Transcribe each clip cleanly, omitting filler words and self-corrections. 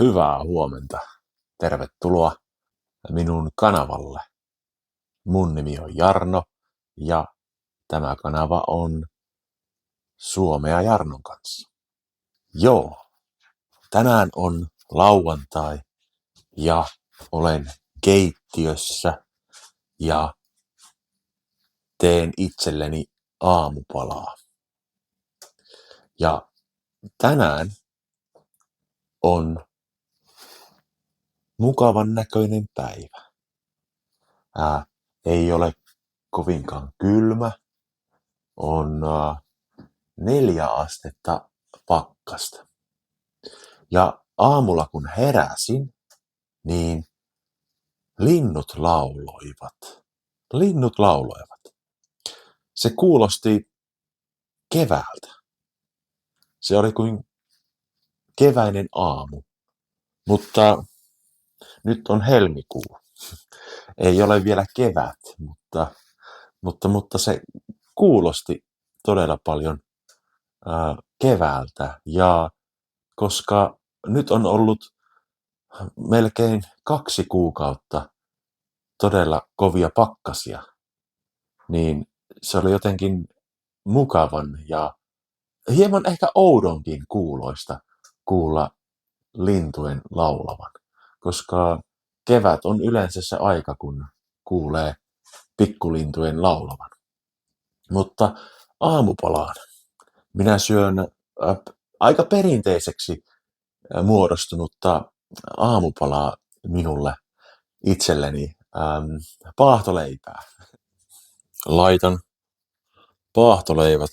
Hyvää huomenta. Tervetuloa minun kanavalle. Mun nimi on Jarno ja tämä kanava on Suomea Jarnon kanssa. Joo, tänään on lauantai ja olen keittiössä ja teen itselleni aamupalaa. Ja tänään on mukavan näköinen päivä. Ei ole kovinkaan kylmä. On 4 astetta pakkasta. Ja aamulla kun heräsin, niin linnut lauloivat. Linnut lauloivat. Se kuulosti keväältä. Se oli kuin keväinen aamu. Mutta nyt on helmikuu. Ei ole vielä kevät, mutta se kuulosti todella paljon keväältä. Ja koska nyt on ollut melkein 2 kuukautta todella kovia pakkasia, niin se oli jotenkin mukavan ja hieman ehkä oudonkin kuuloista kuulla lintujen laulavan, koska kevät on yleensä se aika, kun kuulee pikkulintujen laulavan. Mutta aamupalaan minä syön aika perinteiseksi muodostunutta aamupalaa minulle itselleni, paahtoleipää. Laitan paahtoleivät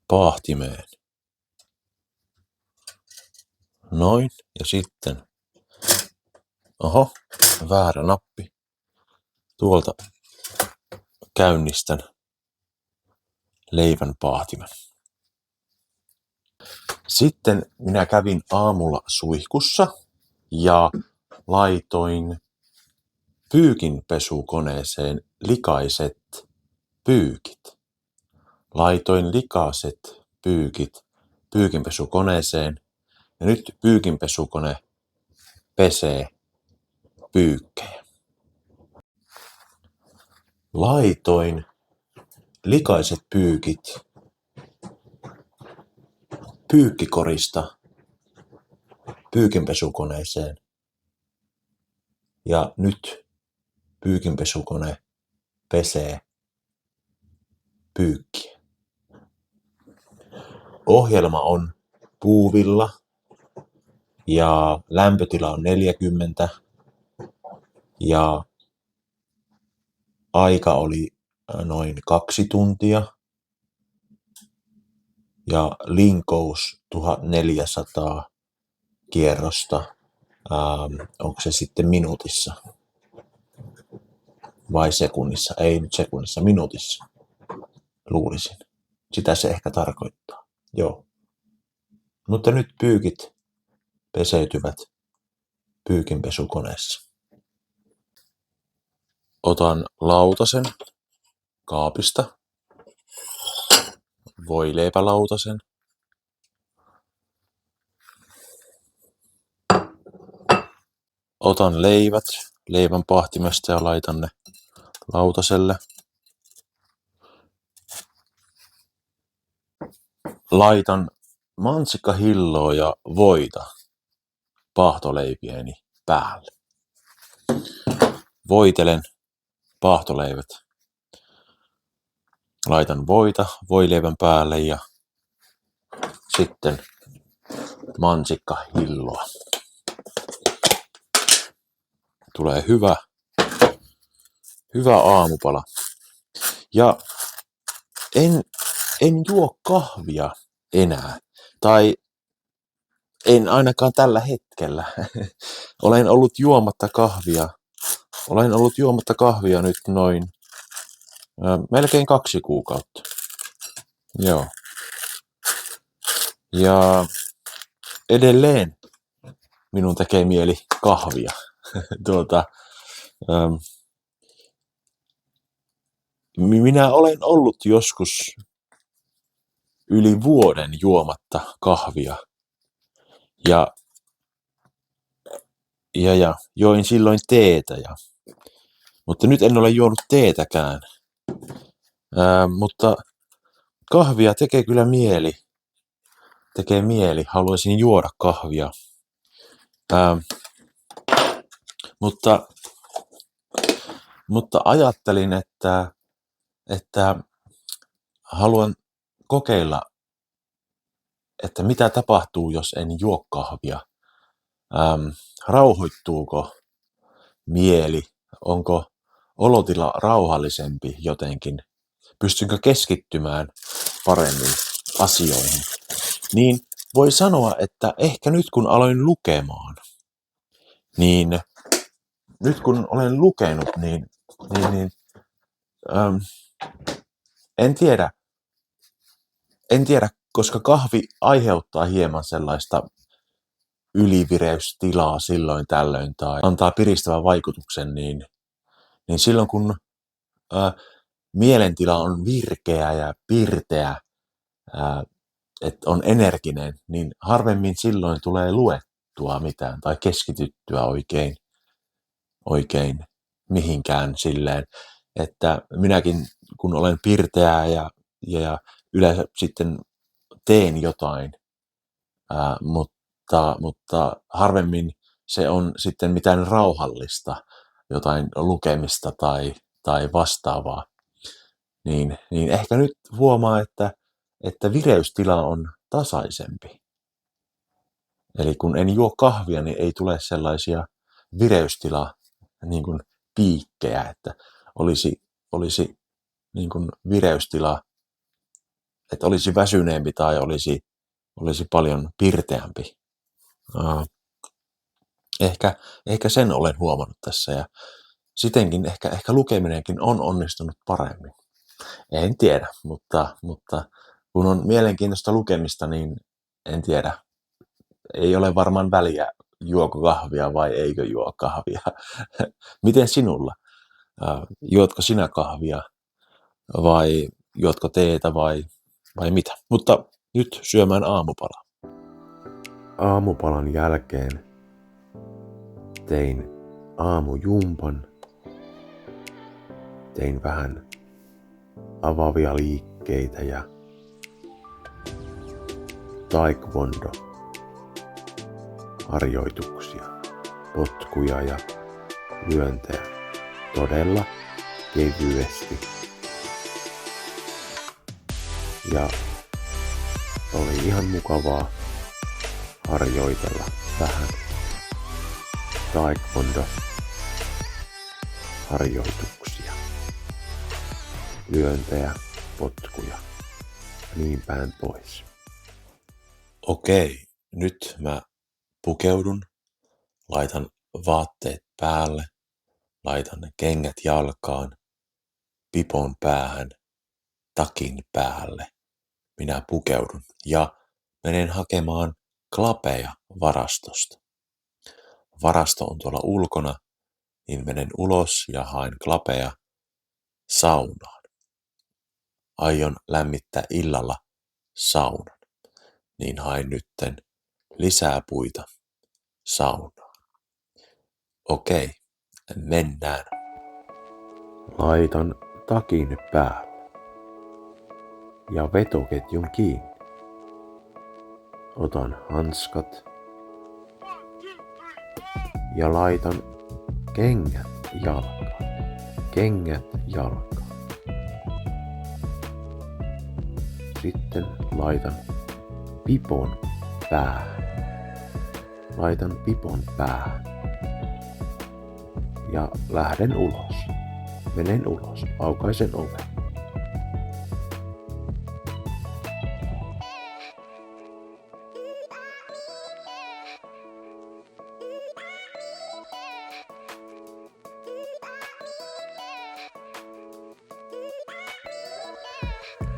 paahtimeen. Noin, ja sitten, väärä nappi. Tuolta käynnistän leivän paahtimen. Sitten minä kävin aamulla suihkussa ja laitoin pyykinpesukoneeseen likaiset pyykit. Laitoin likaiset pyykit pyykinpesukoneeseen ja nyt pyykinpesukone pesee pyykkejä. Laitoin likaiset pyykit pyykkikorista pyykinpesukoneeseen ja nyt pyykinpesukone pesee pyykkiä. Ohjelma on puuvilla ja lämpötila on 40 ja aika oli noin 2 tuntia ja linkous 1400 kierrosta. Onko se sitten minuutissa vai sekunnissa? Ei nyt sekunnissa, minuutissa luulisin. Sitä se ehkä tarkoittaa. Joo. Mutta nyt pyykit peseytyvät pyykinpesukoneessa. Otan lautasen kaapista, voileipälautasen. Otan leivät leivän paahtimesta ja laitan ne lautaselle. Laitan mansikkahilloa ja voita paahtoleipieni päälle. Voitelen paahtoleivät. Laitan voita voileivän päälle ja sitten mansikkahilloa. Tulee hyvä aamupala. Ja en juo kahvia enää. Tai en ainakaan tällä hetkellä. Olen ollut juomatta kahvia nyt noin melkein 2 kuukautta. Joo. Ja edelleen minun tekee mieli kahvia. Minä olen ollut joskus yli vuoden juomatta kahvia. Ja join silloin teetä. Mutta nyt en ole juonut teetäkään. Mutta kahvia tekee kyllä mieli. Tekee mieli. Haluaisin juoda kahvia. Mutta ajattelin, että haluan kokeilla, että mitä tapahtuu, jos en juo kahvia. Rauhoittuuko mieli? Onko olotila rauhallisempi jotenkin? Pystynkö keskittymään paremmin asioihin? Niin voi sanoa, että ehkä nyt kun aloin lukemaan, niin nyt kun olen lukenut, niin en tiedä, koska kahvi aiheuttaa hieman sellaista ylivireystilaa silloin tällöin tai antaa piristävän vaikutuksen, niin silloin kun mielentila on virkeä ja pirteä, että on energinen, niin harvemmin silloin tulee luettua mitään tai keskityttyä oikein mihinkään silleen, että minäkin kun olen pirteää ja yleensä sitten teen jotain, mutta harvemmin se on sitten mitään rauhallista, jotain lukemista tai vastaavaa, niin ehkä nyt huomaa, että vireystila on tasaisempi. Eli kun en juo kahvia, niin ei tule sellaisia vireystila niin kuin piikkejä, että olisi niin kuin vireystila, että olisi väsyneempi tai olisi paljon pirteämpi. Ehkä sen olen huomannut tässä ja sitenkin ehkä lukeminenkin on onnistunut paremmin. En tiedä, mutta kun on mielenkiintoista lukemista, niin en tiedä. Ei ole varmaan väliä, juoko kahvia vai eikö juo kahvia. Miten sinulla? Juotko sinä kahvia vai juotko teetä vai mitä? Mutta nyt syömään aamupalaa. Aamupalan jälkeen tein aamujumpan. Tein vähän avaavia liikkeitä ja taekwondo harjoituksia, potkuja ja lyöntejä todella kevyesti. Ja oli ihan mukavaa harjoitella vähän taekwondo harjoituksia, lyöntejä, potkuja ja niin päin pois. Okei, nyt mä pukeudun, laitan vaatteet päälle, laitan kengät jalkaan, pipon päähän, takin päälle. Minä pukeudun ja menen hakemaan klapeja varastosta. Varasto on tuolla ulkona, niin menen ulos ja haen klapeja saunaan. Aion lämmittää illalla saunan, niin hain nytten lisää puita saunaan. Okei, mennään. Laitan takin päälle ja vetoketjun kiinni. Otan hanskat ja laitan kengät jalkaan. Kengät jalkaan. Sitten laitan pipon päähän. Laitan pipon päähän. Ja lähden ulos. Menen ulos. Aukaisen oven.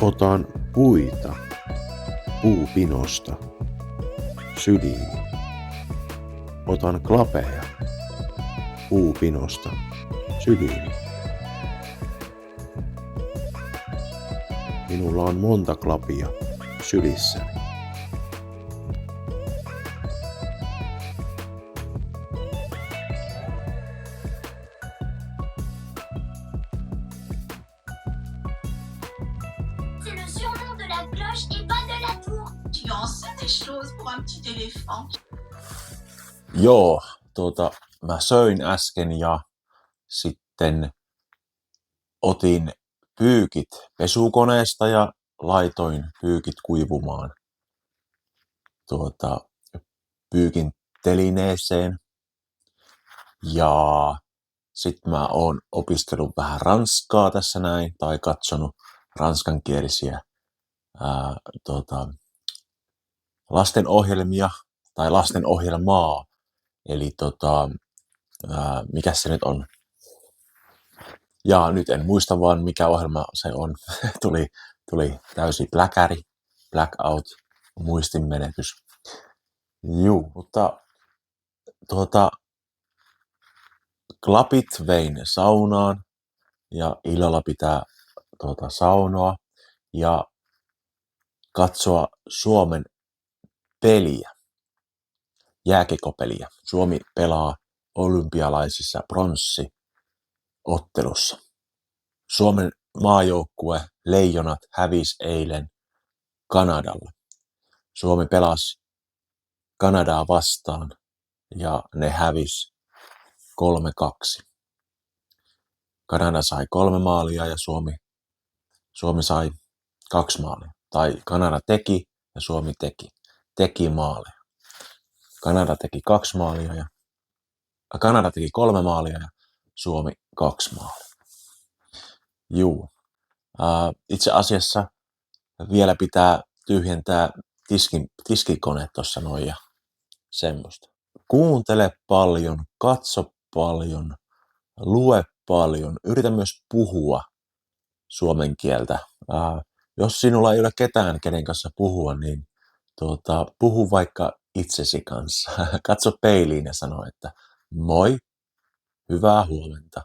Otan puita puupinosta syliini. Otan klapeja puupinosta syliini. Minulla on monta klapia sylissäni. la cloche et pas de la tour. Tu en sais des choses pour un petit éléphant. Joo, mä söin äsken ja sitten otin pyykit pesukoneesta ja laitoin pyykit kuivumaan pyykin telineeseen. Ja sitten mä oon opiskellut vähän ranskaa tässä näin, tai katsonut ranskankielisiä lastenohjelmia, tai lastenohjelmaa. Eli mikä se nyt on? Ja nyt en muista vaan mikä ohjelma se on. tuli täysi pläkäri, blackout, muistinmenetys. Juu, mutta klapit vein saunaan ja illalla pitää saunoa ja katsoa Suomen peliä, jääkiekkopeliä. Suomi pelaa olympialaisissa pronssiottelussa. Suomen maajoukkue Leijonat hävisi eilen Kanadalle. Suomi pelasi Kanadaa vastaan ja ne hävisi 3-2. Kanada sai 3 maalia ja Suomi sai 2 maalia. Tai Kanada teki ja Suomi teki maaleja. Kanada teki 2 maalia ja Kanada teki 3 maalia ja Suomi 2 maalia. Juu. Itse asiassa vielä pitää tyhjentää tiskikone tuossa noin ja semmoista. Kuuntele paljon, katso paljon, lue paljon, yritä myös puhua suomen kieltä. Jos sinulla ei ole ketään, kenen kanssa puhua, niin puhu vaikka itsesi kanssa. Katso peiliin ja sano, että moi, hyvää huomenta.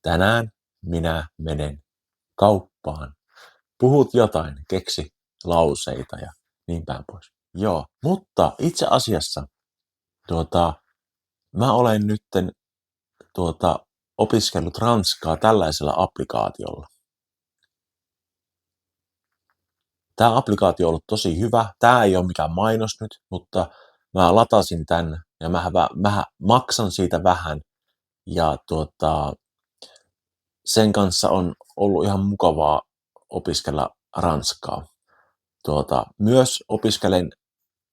Tänään minä menen kauppaan. Puhut jotain, keksi lauseita ja niin päin pois. Joo, mutta itse asiassa mä olen nytten opiskellut ranskaa tällaisella applikaatiolla. Tämä applikaatio on ollut tosi hyvä. Tämä ei ole mikään mainos nyt, mutta mä latasin tän ja mä maksan siitä vähän. Ja sen kanssa on ollut ihan mukavaa opiskella ranskaa. Myös opiskelen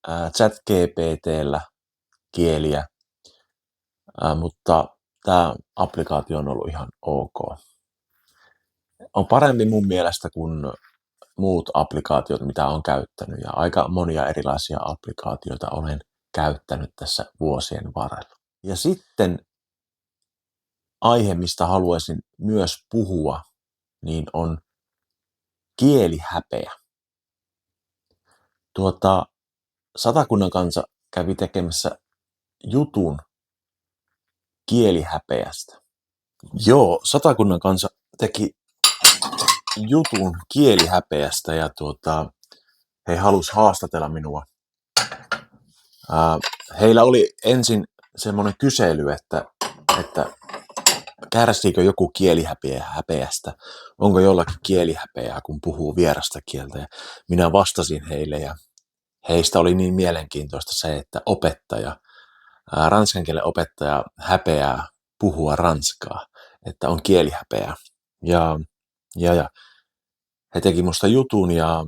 ChatGPT:llä kieliä, mutta tämä applikaatio on ollut ihan ok. On parempi mun mielestä kuin muut applikaatiot, mitä olen käyttänyt. Ja aika monia erilaisia applikaatioita olen käyttänyt tässä vuosien varrella. Ja sitten aihe, mistä haluaisin myös puhua, niin on kielihäpeä. Satakunnan kansa kävi tekemässä jutun kielihäpeästä. Joo, Satakunnan kansa teki jutun kielihäpeästä ja he halusi haastatella minua. Heillä oli ensin semmoinen kysely, että kärsiikö joku kielihäpeästä, onko jollakin kielihäpeää, kun puhuu vierasta kieltä. Ja minä vastasin heille ja heistä oli niin mielenkiintoista se, että ranskan kielen opettaja häpeää puhua ranskaa, että on kielihäpeää. Ja he teki musta jutun ja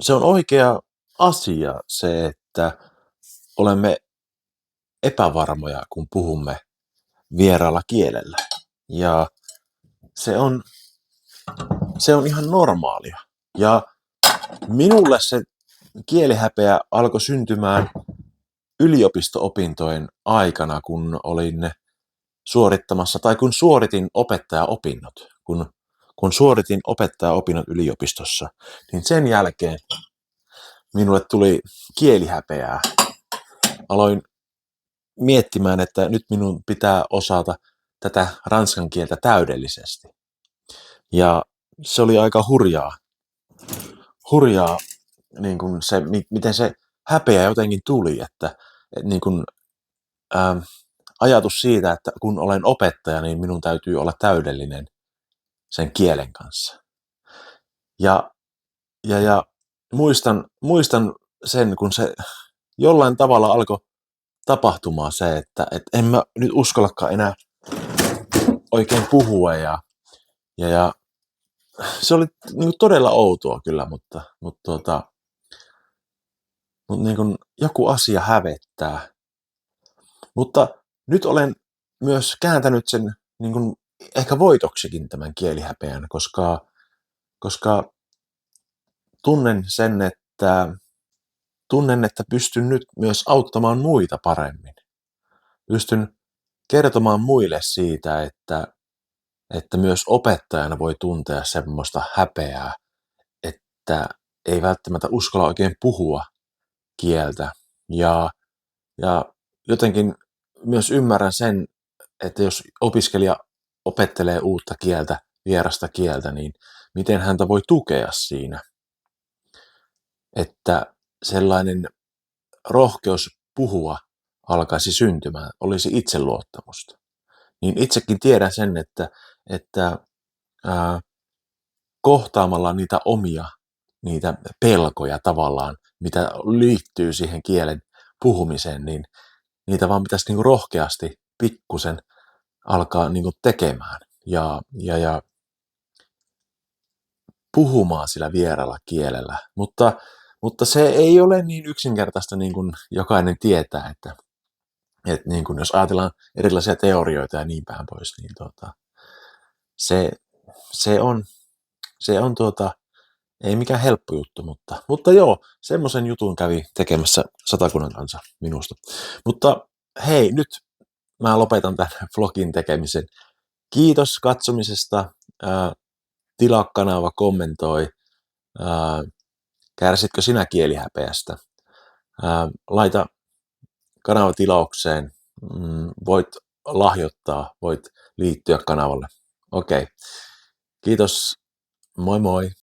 se on oikea asia se, että olemme epävarmoja, kun puhumme vieraalla kielellä. Ja se on ihan normaalia. Ja minulle se kielihäpeä alkoi syntymään yliopisto-opintojen aikana, kun olin suorittamassa, tai kun suoritin opettajaopinnot. Kun suoritin opettajaopinnot yliopistossa, niin sen jälkeen minulle tuli kielihäpeää. Aloin miettimään, että nyt minun pitää osata tätä ranskan kieltä täydellisesti. Ja se oli aika hurjaa niin kuin se, miten se häpeä jotenkin tuli, että niin kuin, ajatus siitä, että kun olen opettaja, niin minun täytyy olla täydellinen sen kielen kanssa. Ja ja muistan sen, kun se jollain tavalla alkoi tapahtumaan se, että en mä nyt uskallakaan enää oikein puhua ja se oli niin kuin todella outoa kyllä, mutta niin kuin joku asia hävettää. Mutta nyt olen myös kääntänyt sen niin kuin ehkä voitoksikin tämän kielihäpeän, koska tunnen, että pystyn nyt myös auttamaan muita paremmin. Pystyn kertomaan muille siitä, että myös opettajana voi tuntea semmoista häpeää, että ei välttämättä uskalla oikein puhua kieltä. Ja jotenkin myös ymmärrän sen, että jos opiskelija opettelee uutta kieltä, vierasta kieltä, niin miten häntä voi tukea siinä, että sellainen rohkeus puhua alkaisi syntymään, olisi itseluottamusta. Niin itsekin tiedän sen, että kohtaamalla niitä omia, niitä pelkoja tavallaan, mitä liittyy siihen kielen puhumiseen, niin niitä vaan pitäisi niinku rohkeasti pikkusen alkaa niinku tekemään ja puhumaan sillä vieraalla kielellä. Mutta se ei ole niin yksinkertaista, niin kuin jokainen tietää, että niin kuin jos ajatellaan erilaisia teorioita ja niin päin pois, niin se on ei mikään helppo juttu, mutta joo, semmoisen jutun kävi tekemässä Satakunnan kanssa minusta. Mutta hei, nyt mä lopetan tämän vlogin tekemisen. Kiitos katsomisesta, tilaa kanava, kommentoi, kärsitkö sinä kielihäpeästä, laita kanava tilaukseen, voit lahjoittaa, voit liittyä kanavalle. Okei, kiitos, moi moi!